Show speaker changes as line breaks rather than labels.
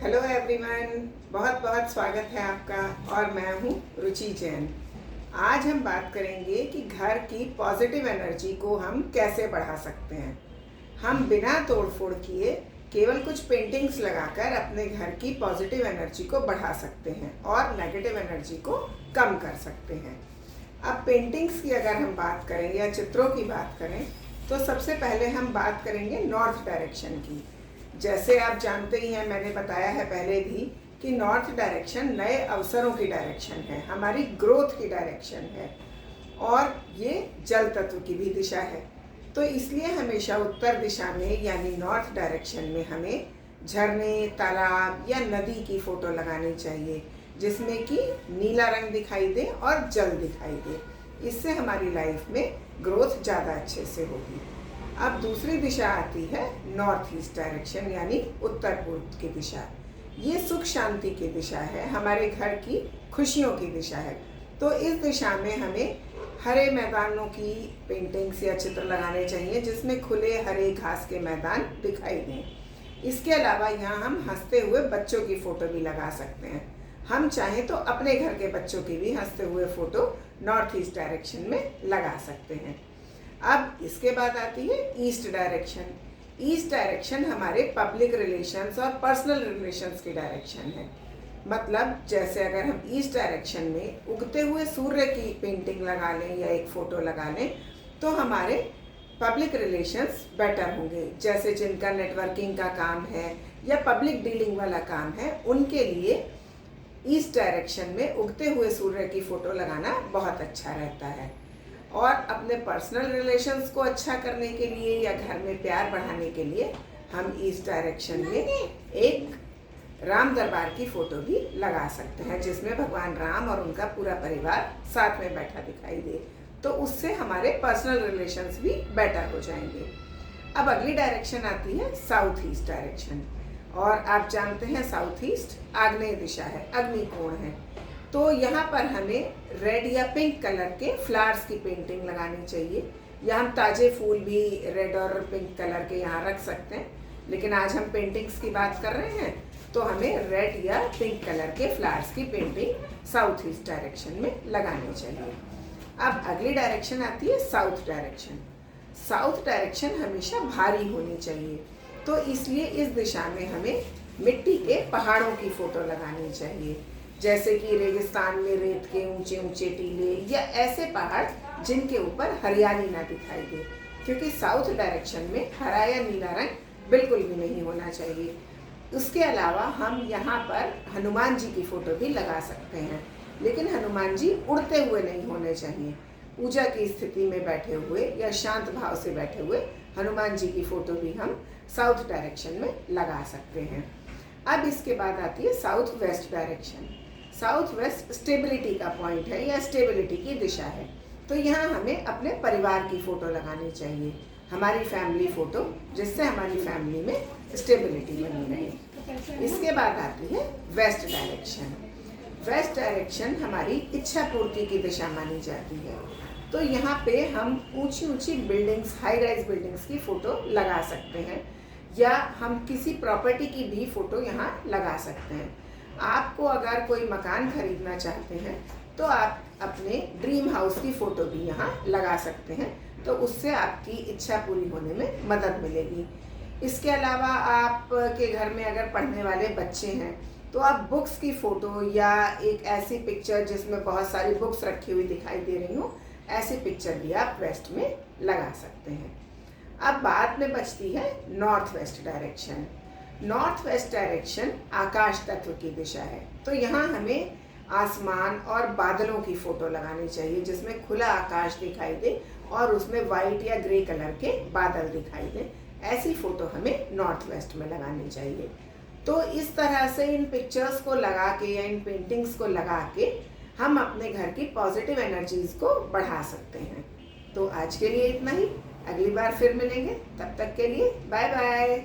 Hello everyone, बहुत बहुत स्वागत है आपका। और मैं हूँ रुचि जैन। आज हम बात करेंगे कि घर की पॉजिटिव एनर्जी को हम कैसे बढ़ा सकते हैं। हम बिना तोड़ फोड़ किए केवल कुछ पेंटिंग्स लगाकर अपने घर की पॉजिटिव एनर्जी को बढ़ा सकते हैं और नेगेटिव एनर्जी को कम कर सकते हैं। अब पेंटिंग्स की अगर हम बात करें या चित्रों की बात करें तो सबसे पहले हम बात करेंगे नॉर्थ डायरेक्शन की। जैसे आप जानते ही हैं, मैंने बताया है पहले भी कि नॉर्थ डायरेक्शन नए अवसरों की डायरेक्शन है, हमारी ग्रोथ की डायरेक्शन है और ये जल तत्व की भी दिशा है। तो इसलिए हमेशा उत्तर दिशा में यानी नॉर्थ डायरेक्शन में हमें झरने, तालाब या नदी की फ़ोटो लगानी चाहिए जिसमें कि नीला रंग दिखाई दे और जल दिखाई दे। इससे हमारी लाइफ में ग्रोथ ज़्यादा अच्छे से होगी। अब दूसरी दिशा आती है नॉर्थ ईस्ट डायरेक्शन यानी उत्तर पूर्व की दिशा। ये सुख शांति की दिशा है, हमारे घर की खुशियों की दिशा है। तो इस दिशा में हमें हरे मैदानों की पेंटिंग्स या चित्र लगाने चाहिए जिसमें खुले हरे घास के मैदान दिखाई दें। इसके अलावा यहाँ हम हंसते हुए बच्चों की फ़ोटो भी लगा सकते हैं। हम चाहें तो अपने घर के बच्चों की भी हंसते हुए फ़ोटो नॉर्थ ईस्ट डायरेक्शन में लगा सकते हैं। अब इसके बाद आती है ईस्ट डायरेक्शन। ईस्ट डायरेक्शन हमारे पब्लिक रिलेशंस और पर्सनल रिलेशंस की डायरेक्शन है। मतलब जैसे अगर हम ईस्ट डायरेक्शन में उगते हुए सूर्य की पेंटिंग लगा लें या एक फ़ोटो लगा लें तो हमारे पब्लिक रिलेशंस बेटर होंगे। जैसे जिनका नेटवर्किंग का काम है या पब्लिक डीलिंग वाला काम है, उनके लिए ईस्ट डायरेक्शन में उगते हुए सूर्य की फ़ोटो लगाना बहुत अच्छा रहता है। और अपने पर्सनल रिलेशंस को अच्छा करने के लिए या घर में प्यार बढ़ाने के लिए हम ईस्ट डायरेक्शन में एक राम दरबार की फ़ोटो भी लगा सकते हैं जिसमें भगवान राम और उनका पूरा परिवार साथ में बैठा दिखाई दे। तो उससे हमारे पर्सनल रिलेशंस भी बेटर हो जाएंगे। अब अगली डायरेक्शन आती है साउथ ईस्ट डायरेक्शन। और आप जानते हैं साउथ ईस्ट आग्नेय दिशा है, अग्निकोण है। तो यहाँ पर हमें रेड या पिंक कलर के फ्लावर्स की पेंटिंग लगानी चाहिए या हम ताज़े फूल भी रेड और पिंक कलर के यहाँ रख सकते हैं, लेकिन आज हम पेंटिंग्स की बात कर रहे हैं तो हमें रेड या पिंक कलर के फ्लावर्स की पेंटिंग साउथ ईस्ट डायरेक्शन में लगानी चाहिए। अब अगली डायरेक्शन आती है साउथ डायरेक्शन। साउथ डायरेक्शन हमेशा भारी होनी चाहिए, तो इसलिए इस दिशा में हमें मिट्टी के पहाड़ों की फ़ोटो लगानी चाहिए। जैसे कि रेगिस्तान में रेत के ऊंचे ऊंचे टीले या ऐसे पहाड़ जिनके ऊपर हरियाली ना दिखाई दे, क्योंकि साउथ डायरेक्शन में हरा या नीला रंग बिल्कुल भी नहीं होना चाहिए। उसके अलावा हम यहाँ पर हनुमान जी की फ़ोटो भी लगा सकते हैं, लेकिन हनुमान जी उड़ते हुए नहीं होने चाहिए। पूजा की स्थिति में बैठे हुए या शांत भाव से बैठे हुए हनुमान जी की फ़ोटो भी हम साउथ डायरेक्शन में लगा सकते हैं। अब इसके बाद आती है south west direction. South west stability का पॉइंट है या स्टेबिलिटी की दिशा है। तो यहाँ हमें अपने परिवार की फ़ोटो लगानी चाहिए, हमारी फैमिली फ़ोटो, जिससे हमारी फैमिली में स्टेबिलिटी बनी रहे। इसके बाद आती है वेस्ट डायरेक्शन। वेस्ट डायरेक्शन हमारी इच्छा पूर्ति की दिशा मानी जाती है। तो यहाँ पे हम ऊंची ऊंची बिल्डिंग्स, हाई राइज बिल्डिंग्स की फ़ोटो लगा सकते हैं या हम किसी प्रॉपर्टी की भी फ़ोटो यहाँ लगा सकते हैं। आपको अगर कोई मकान खरीदना चाहते हैं तो आप अपने ड्रीम हाउस की फ़ोटो भी यहाँ लगा सकते हैं, तो उससे आपकी इच्छा पूरी होने में मदद मिलेगी। इसके अलावा आपके घर में अगर पढ़ने वाले बच्चे हैं तो आप बुक्स की फ़ोटो या एक ऐसी पिक्चर जिसमें बहुत सारी बुक्स रखी हुई दिखाई दे रही हो, ऐसी पिक्चर भी आप वेस्ट में लगा सकते हैं। अब बाद में बचती है north west direction. North west direction आकाश तत्व की दिशा है। तो यहाँ हमें आसमान और बादलों की फ़ोटो लगानी चाहिए जिसमें खुला आकाश दिखाई दे और उसमें वाइट या ग्रे कलर के बादल दिखाई दे। ऐसी फ़ोटो हमें नॉर्थ वेस्ट में लगानी चाहिए। तो इस तरह से इन पिक्चर्स को लगा के या इन पेंटिंग्स को लगा के हम अपने घर की पॉजिटिव एनर्जीज़ को बढ़ा सकते हैं। तो आज के लिए इतना ही, अगली बार फिर मिलेंगे। तब तक के लिए बाय बाय।